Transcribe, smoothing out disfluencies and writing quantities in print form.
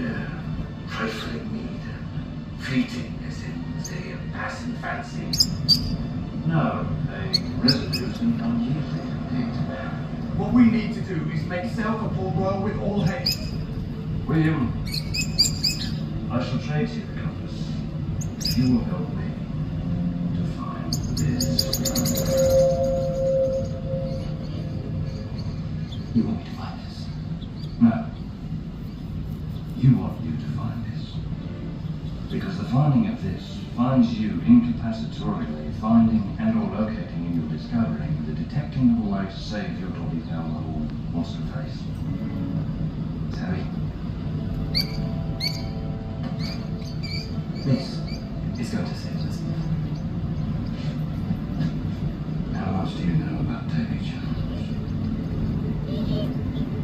mere trifling need. Fleeting, as in, say, a passing fancy. No, a resolute's been done easily indeed. What we need to do is make self a Port Royal with all haste. William, I shall trade you the compass. If you will help me to find this. You want me to find this? No. You want you to find this. Because the finding of this finds you incapacitatorily finding and or locating in your discovering the detecting of a way to save your Dolby Pal wants to face.